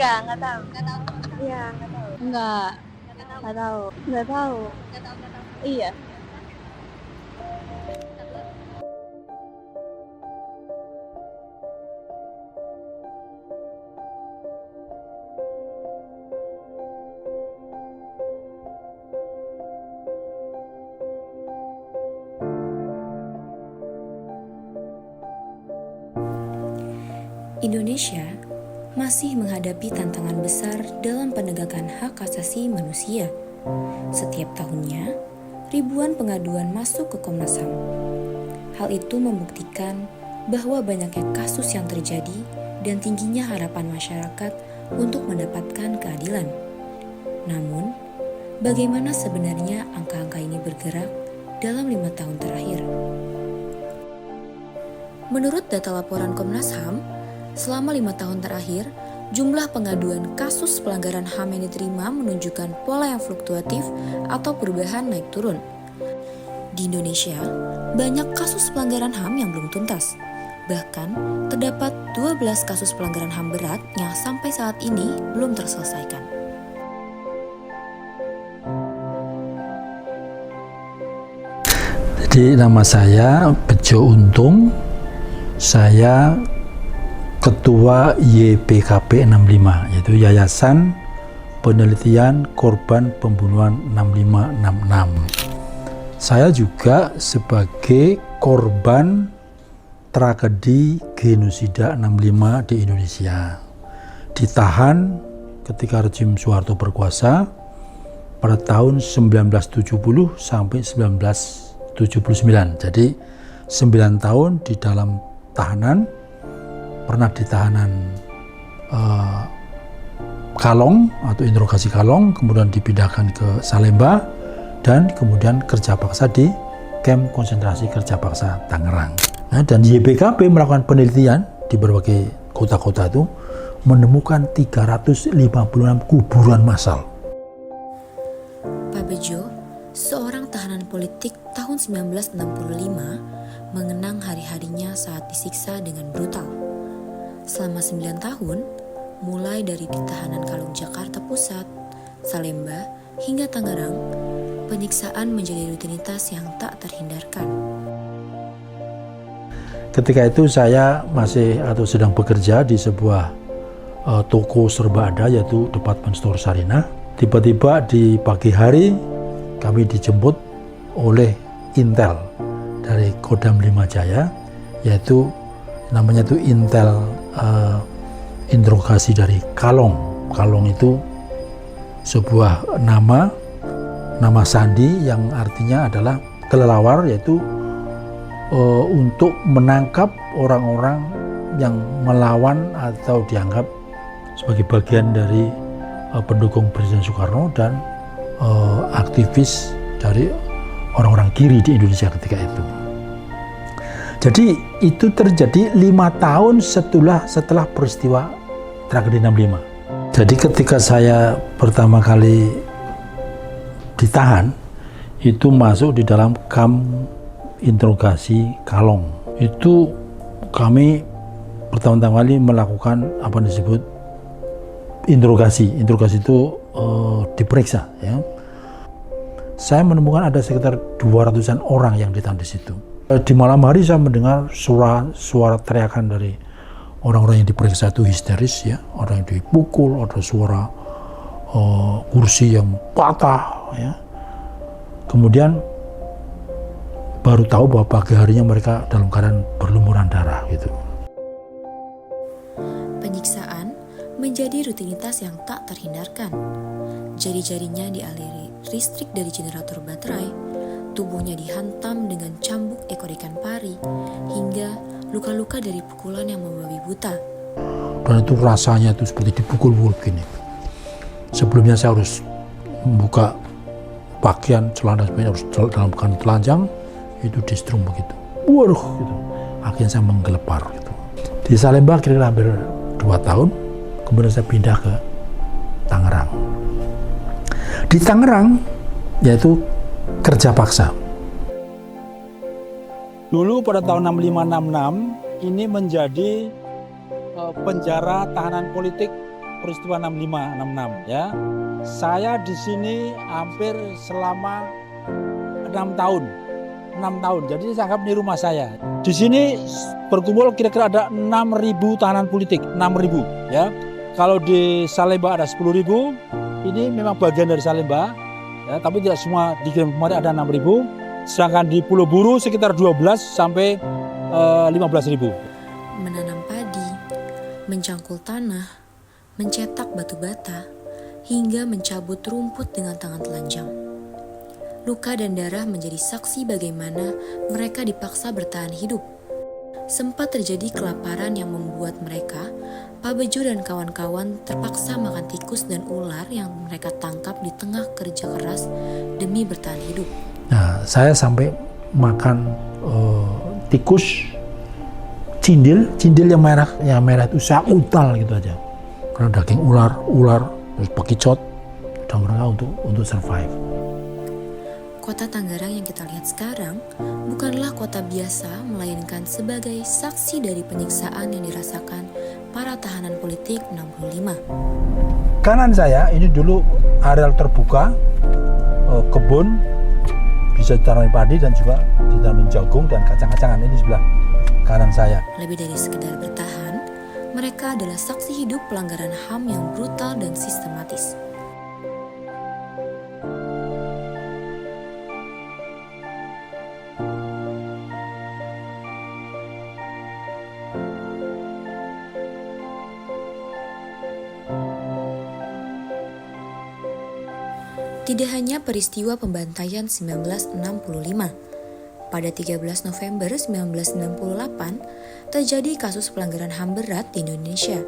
Enggak tahu. Iya, enggak tahu. Enggak tahu. Enggak tahu. Iya. Indonesia masih menghadapi tantangan besar dalam penegakan hak asasi manusia. Setiap tahunnya, ribuan pengaduan masuk ke Komnas HAM. Hal itu membuktikan bahwa banyaknya kasus yang terjadi dan tingginya harapan masyarakat untuk mendapatkan keadilan. Namun, bagaimana sebenarnya angka-angka ini bergerak dalam 5 tahun terakhir? Menurut data laporan Komnas HAM, selama 5 tahun terakhir, jumlah pengaduan kasus pelanggaran HAM yang diterima menunjukkan pola yang fluktuatif atau perubahan naik turun. Di Indonesia, banyak kasus pelanggaran HAM yang belum tuntas. Bahkan, terdapat 12 kasus pelanggaran HAM berat yang sampai saat ini belum terselesaikan. Jadi nama saya Bejo Untung, saya Ketua YPKP 65, yaitu Yayasan Penelitian Korban Pembunuhan 6566. Saya juga sebagai korban tragedi genosida 65 di Indonesia. Ditahan ketika rezim Soeharto berkuasa pada tahun 1970 sampai 1979. Jadi 9 tahun di dalam tahanan. Pernah di tahanan Kalong atau interogasi Kalong, kemudian dipindahkan ke Salemba, dan kemudian kerja paksa di Kamp Konsentrasi Kerja Paksa Tangerang. Nah, dan YPKP melakukan penelitian di berbagai kota-kota itu menemukan 356 kuburan massal. Pak Bejo, seorang tahanan politik tahun 1965, mengenang hari-harinya saat disiksa dengan brutal. Selama 9 tahun, mulai dari di tahanan Kalong Jakarta Pusat, Salemba, hingga Tangerang, penyiksaan menjadi rutinitas yang tak terhindarkan. Ketika itu saya masih atau sedang bekerja di sebuah toko serba ada, yaitu Department Store Sarinah. Tiba-tiba di pagi hari kami dijemput oleh Intel dari Kodam 5 Jaya, yaitu namanya itu Intel interogasi dari Kalong. Kalong itu sebuah nama sandi yang artinya adalah kelelawar, yaitu untuk menangkap orang-orang yang melawan atau dianggap sebagai bagian dari pendukung Presiden Soekarno dan aktivis dari orang-orang kiri di Indonesia ketika itu. Jadi itu terjadi 5 tahun setelah peristiwa tragedi 65. Jadi ketika saya pertama kali ditahan, itu masuk di dalam kamp interogasi Kalong. Itu kami pertama kali melakukan apa disebut interogasi. Interogasi itu diperiksa, ya. Saya menemukan ada sekitar 200-an orang yang ditahan di situ. Di malam hari saya mendengar suara teriakan dari orang-orang yang diperiksa itu histeris, ya. Orang yang dipukul, ada suara kursi yang patah, ya. Kemudian baru tahu bahwa pagi harinya mereka dalam keadaan berlumuran darah gitu. Penyiksaan menjadi rutinitas yang tak terhindarkan. Jari-jarinya dialiri listrik dari generator baterai, tubuhnya dihantam dengan cambuk ekor ikan pari, hingga luka-luka dari pukulan yang membabi buta. Dan itu rasanya itu seperti dipukul-pukul begini. Sebelumnya saya harus membuka pakaian, celana sebenarnya harus dalam keadaan telanjang, itu distrum begitu. Waduh, gitu. Akhirnya saya menggelepar gitu. Di Salemba kira-kira hampir 2 tahun, kemudian saya pindah ke Tangerang. Di Tangerang, yaitu kerja paksa. Dulu pada tahun 65-66 ini menjadi penjara tahanan politik peristiwa 65, 66 ya. Saya di sini hampir selama 6 tahun. 6 tahun. Jadi saya anggap ini rumah saya. Di sini berkumpul kira-kira ada 6.000 tahanan politik, 6.000 ya. Kalau di Salemba ada 10.000. Ini memang bagian dari Salemba. Ya, tapi tidak semua dikirim kemarin ada 6.000. Sedangkan di Pulau Buru sekitar 12 sampai 15.000. Menanam padi, mencangkul tanah, mencetak batu bata, hingga mencabut rumput dengan tangan telanjang. Luka dan darah menjadi saksi bagaimana mereka dipaksa bertahan hidup. Sempat terjadi kelaparan yang membuat mereka, Pak Bejo dan kawan-kawan terpaksa makan tikus dan ular yang mereka tangkap di tengah kerja keras demi bertahan hidup. Nah, saya sampai makan tikus, cindil yang merah itu saya utal gitu aja. Karena daging ular, terus bekicot, dan mereka untuk survive. Kota Tangerang yang kita lihat sekarang bukanlah kota biasa, melainkan sebagai saksi dari penyiksaan yang dirasakan para tahanan politik 65. Kanan saya ini dulu areal terbuka, kebun, bisa ditanami padi dan juga ditanami jagung dan kacang-kacangan. Ini sebelah kanan saya. Lebih dari sekedar bertahan, mereka adalah saksi hidup pelanggaran HAM yang brutal dan sistematis. Tidak hanya peristiwa pembantaian 1965, pada 13 November 1968 terjadi kasus pelanggaran HAM berat di Indonesia,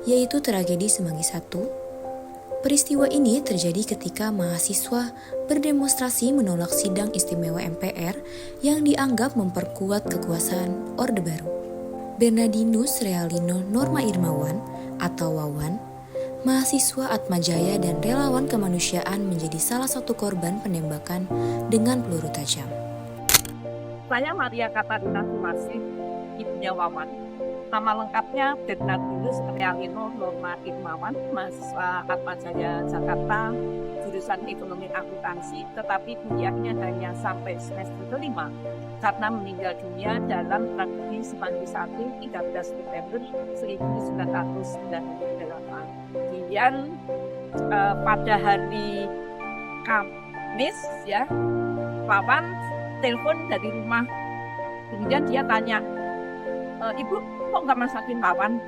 yaitu tragedi Semanggi I. Peristiwa ini terjadi ketika mahasiswa berdemonstrasi menolak sidang istimewa MPR yang dianggap memperkuat kekuasaan Orde Baru. Bernardinus Realino Norma Irmawan atau Wawan, mahasiswa Atmajaya dan relawan kemanusiaan menjadi salah satu korban penembakan dengan peluru tajam. Saya Maria Katarina Sumarsi, ibunya Wawan. Nama lengkapnya Bernardinus Realino Norma Irmawan, mahasiswa Atmajaya Jakarta, jurusan Ekonomi Akuntansi, tetapi kuliahnya hanya sampai semester kelima karena meninggal dunia dalam tragedi Semanggi I 13 September 1998. Kemudian pada hari Kamis ya, Wawan telepon dari rumah. Kemudian dia tanya, Ibu kok nggak masakin Wawan?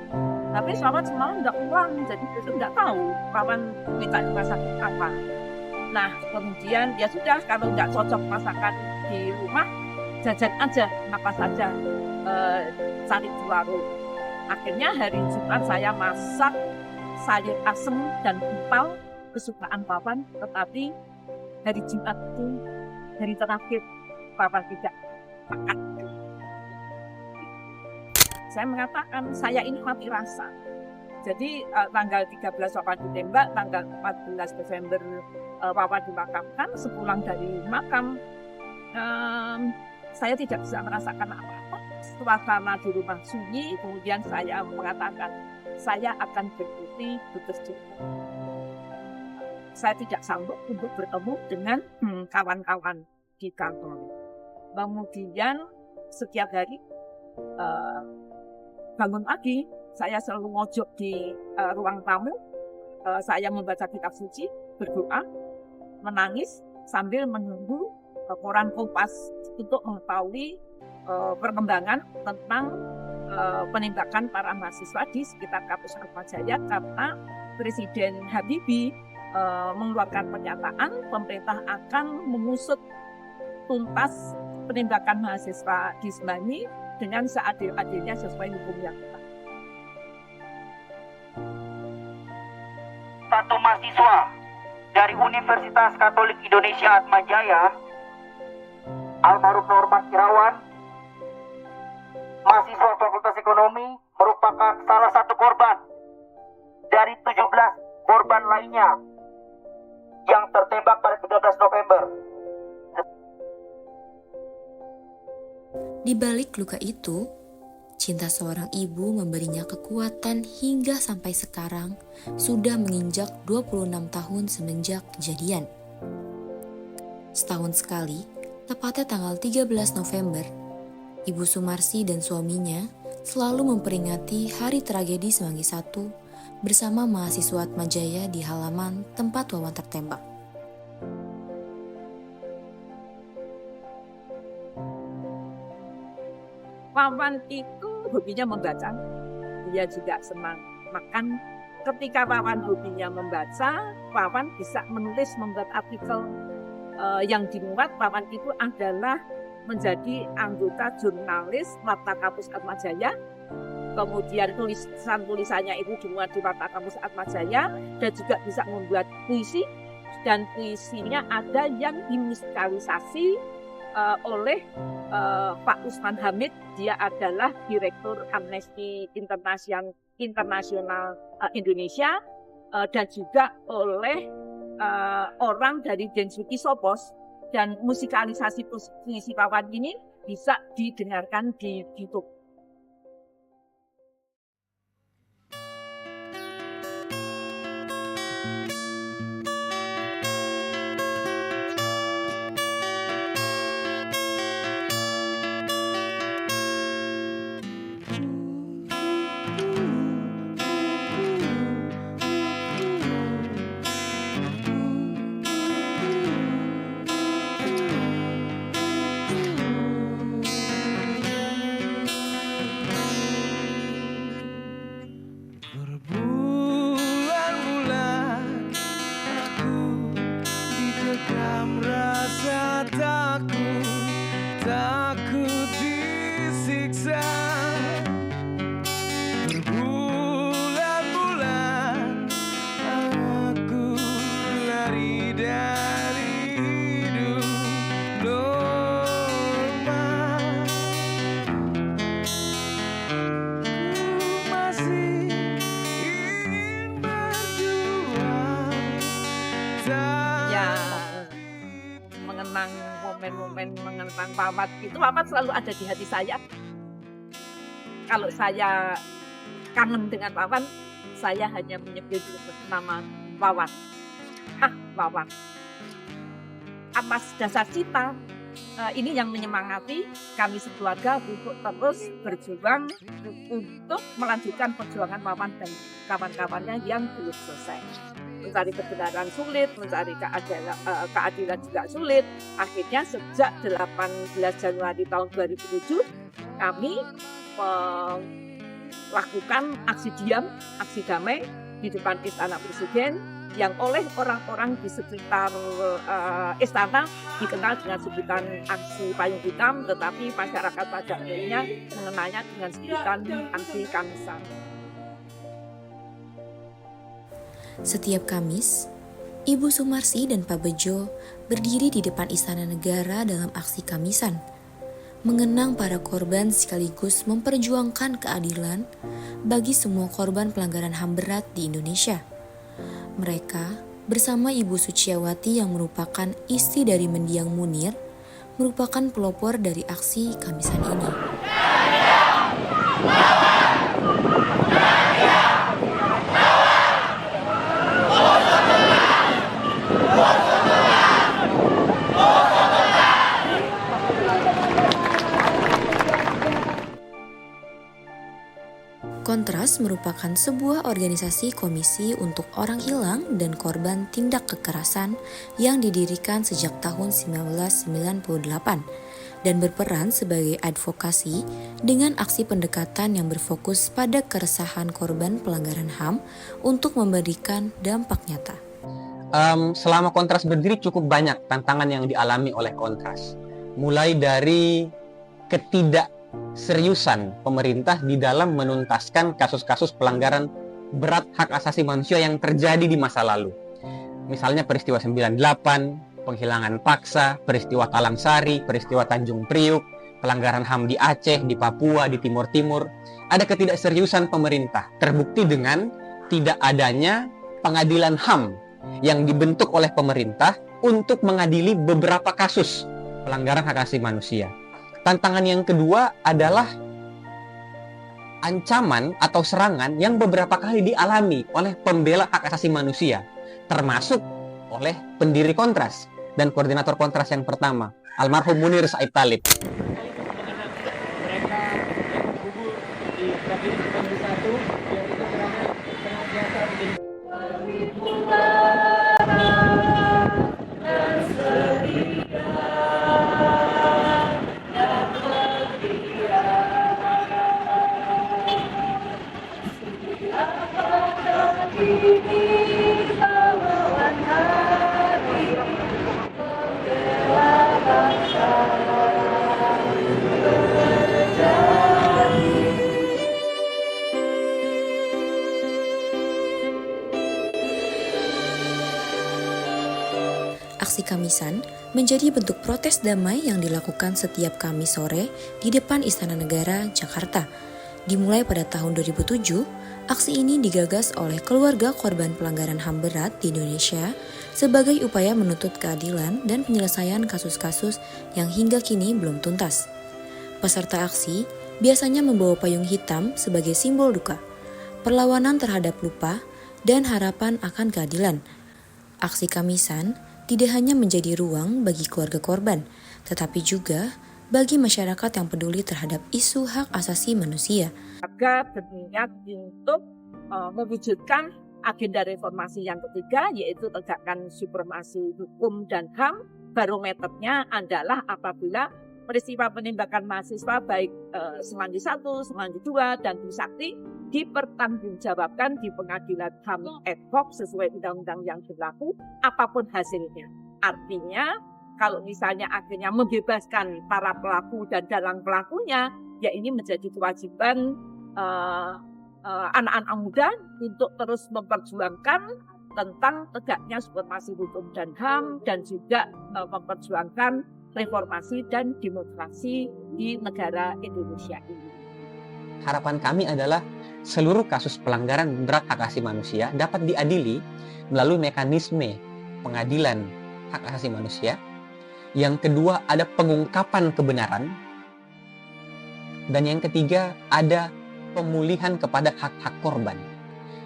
Tapi Wawan semalam nggak pulang, jadi besok nggak tahu Wawan minta dimasakin apa. Nah kemudian ya sudah, kalau nggak cocok masakan di rumah, jajan aja apa saja, cari di warung. Akhirnya hari Jumat saya masak sayur asem dan empal kesukaan Wawan, tetapi hari Jumat itu hari terakhir Wawan tidak makan. Saya mengatakan saya ini mati rasa. Jadi tanggal 13 Wawan ditembak, tanggal 14 Desember Wawan dimakamkan. Sepulang dari makam, saya tidak bisa merasakan apa-apa. Suasana di rumah sunyi. Kemudian saya mengatakan saya akan berhenti bekerja. Saya tidak sanggup untuk bertemu dengan kawan-kawan di kantor. Kemudian setiap hari bangun pagi, saya selalu mojok di ruang tamu. Saya membaca kitab suci, berdoa, menangis sambil menunggu koran Kompas untuk mengetahui perkembangan tentang penembakan para mahasiswa di sekitar kampus Atmajaya, karena Presiden Habibie mengeluarkan pernyataan pemerintah akan mengusut tuntas penembakan mahasiswa di Semanggi dengan seadil-adilnya sesuai hukum yang berlaku. Satu mahasiswa dari Universitas Katolik Indonesia Atmajaya, almarhum Norma Irawan, mahasiswa Fakultas Ekonomi, merupakan salah satu korban dari 17 korban lainnya yang tertembak pada 13 November. Di balik luka itu, Cinta seorang ibu memberinya kekuatan hingga sampai sekarang sudah menginjak 26 tahun semenjak kejadian. Setahun sekali, tepatnya tanggal 13 November, Ibu Sumarsi dan suaminya selalu memperingati hari tragedi Semanggi I bersama mahasiswa Atmajaya di halaman tempat Wawan tertembak. Wawan itu hobinya membaca, dia juga senang makan. Ketika Wawan hobinya membaca, Wawan bisa menulis, membuat artikel yang dimuat. Wawan itu adalah menjadi anggota jurnalis Warta Kampus Atmajaya. Kemudian tulisannya itu dimuat di Warta Kampus Atmajaya, dan juga bisa membuat puisi, dan puisinya ada yang dimusikalisasi oleh Pak Usman Hamid. Dia adalah Direktur Amnesty International Indonesia, dan juga oleh orang dari Densuki Sopos. Dan musikalisasi puisi Wawan ini bisa didengarkan di YouTube. Takut disiksa berbulan-bulan, aku lari dari hidup normal. Ku masih ingin berjuang. Ya, mengenang momen-momen mengenang Wawan itu, Wawan selalu ada di hati saya. Kalau saya kangen dengan Wawan, saya hanya menyebut nama Wawan. Wawan. Atas dasar cinta, ini yang menyemangati kami sekeluarga untuk terus berjuang untuk melanjutkan perjuangan Wawan dan kawan-kawannya yang belum selesai. Mencari kebenaran sulit, mencari keadilan juga sulit. Akhirnya sejak 18 Januari tahun 2007, kami melakukan aksi diam, aksi damai di depan Istana Presiden, yang oleh orang-orang di sekitar istana dikenal dengan sebutan aksi payung hitam, tetapi masyarakat pada umumnya mengenalnya dengan sebutan aksi Kamisan. Setiap Kamis, Ibu Sumarsi dan Pak Bejo berdiri di depan Istana Negara dalam aksi Kamisan, mengenang para korban sekaligus memperjuangkan keadilan bagi semua korban pelanggaran HAM berat di Indonesia. Mereka bersama Ibu Suciawati yang merupakan istri dari mendiang Munir, merupakan pelopor dari aksi Kamisan ini. Kontras merupakan sebuah organisasi komisi untuk orang hilang dan korban tindak kekerasan yang didirikan sejak tahun 1998 dan berperan sebagai advokasi dengan aksi pendekatan yang berfokus pada keresahan korban pelanggaran HAM untuk memberikan dampak nyata. Selama Kontras berdiri cukup banyak tantangan yang dialami oleh Kontras. Mulai dari ketidakseriusan pemerintah di dalam menuntaskan kasus-kasus pelanggaran berat hak asasi manusia yang terjadi di masa lalu. Misalnya peristiwa 98, penghilangan paksa, peristiwa Talang Sari, peristiwa Tanjung Priuk, pelanggaran HAM di Aceh, di Papua, di Timur Timur. Ada ketidakseriusan pemerintah, terbukti dengan tidak adanya pengadilan HAM yang dibentuk oleh pemerintah untuk mengadili beberapa kasus pelanggaran hak asasi manusia. Tantangan yang kedua adalah ancaman atau serangan yang beberapa kali dialami oleh pembela hak asasi manusia, termasuk oleh pendiri Kontras dan koordinator Kontras yang pertama, almarhum Munir Said Talib. Aksi Kamisan menjadi bentuk protes damai yang dilakukan setiap Kamis sore di depan Istana Negara, Jakarta. Dimulai pada tahun 2007, aksi ini digagas oleh keluarga korban pelanggaran HAM berat di Indonesia sebagai upaya menuntut keadilan dan penyelesaian kasus-kasus yang hingga kini belum tuntas. Peserta aksi biasanya membawa payung hitam sebagai simbol duka, perlawanan terhadap lupa, dan harapan akan keadilan. Aksi Kamisan tidak hanya menjadi ruang bagi keluarga korban, tetapi juga bagi masyarakat yang peduli terhadap isu hak asasi manusia. Agar berniat untuk mewujudkan agenda reformasi yang ketiga, yaitu tegakkan supremasi hukum dan HAM. Barometernya adalah apabila peristiwa penembakan mahasiswa baik Semanggi 1, Semanggi 2, dan Trisakti dipertanggungjawabkan di pengadilan HAM ad hoc sesuai undang-undang yang berlaku, apapun hasilnya. Artinya, kalau misalnya akhirnya membebaskan para pelaku dan dalang pelakunya, ya ini menjadi kewajiban anak-anak muda untuk terus memperjuangkan tentang tegaknya supremasi hukum dan HAM, dan juga memperjuangkan reformasi dan demokrasi di negara Indonesia ini. Harapan kami adalah seluruh kasus pelanggaran berat hak asasi manusia dapat diadili melalui mekanisme pengadilan hak asasi manusia. Yang kedua, ada pengungkapan kebenaran. Dan yang ketiga, ada pemulihan kepada hak-hak korban.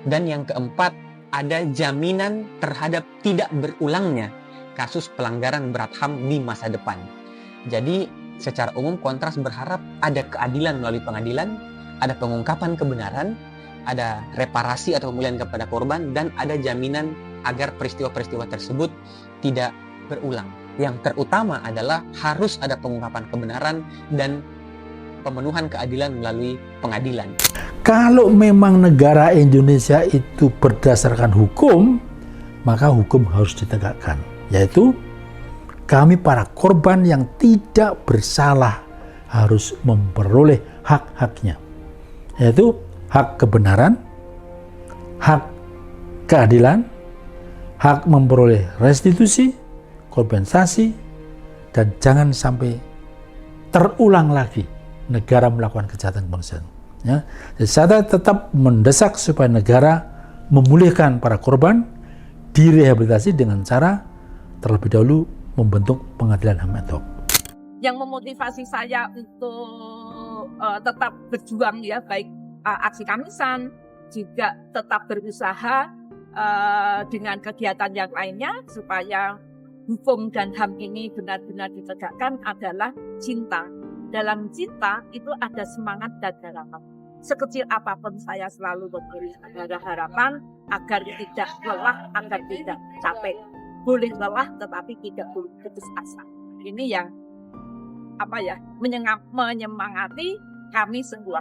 Dan yang keempat, ada jaminan terhadap tidak berulangnya kasus pelanggaran berat HAM di masa depan. Jadi, secara umum Kontras berharap ada keadilan melalui pengadilan, ada pengungkapan kebenaran, ada reparasi atau pemulihan kepada korban, dan ada jaminan agar peristiwa-peristiwa tersebut tidak berulang. Yang terutama adalah harus ada pengungkapan kebenaran dan pemenuhan keadilan melalui pengadilan. Kalau memang negara Indonesia itu berdasarkan hukum, maka hukum harus ditegakkan. Yaitu kami para korban yang tidak bersalah harus memperoleh hak-haknya. Yaitu hak kebenaran, hak keadilan, hak memperoleh restitusi, kompensasi, dan jangan sampai terulang lagi negara melakukan kejahatan kemanusiaan. Ya. Jadi saya tetap mendesak supaya negara memulihkan para korban, direhabilitasi dengan cara terlebih dahulu membentuk pengadilan HAM ad hoc. Yang memotivasi saya untuk tetap berjuang ya, baik aksi Kamisan, juga tetap berusaha dengan kegiatan yang lainnya supaya hukum dan HAM ini benar-benar ditegakkan adalah cinta. Dalam cinta itu ada semangat dan harapan. Sekecil apapun saya selalu memberi harapan agar tidak lelah, agar tidak capek. Boleh lelah tetapi tidak boleh putus asa. Ini yang menyemangati kami semua.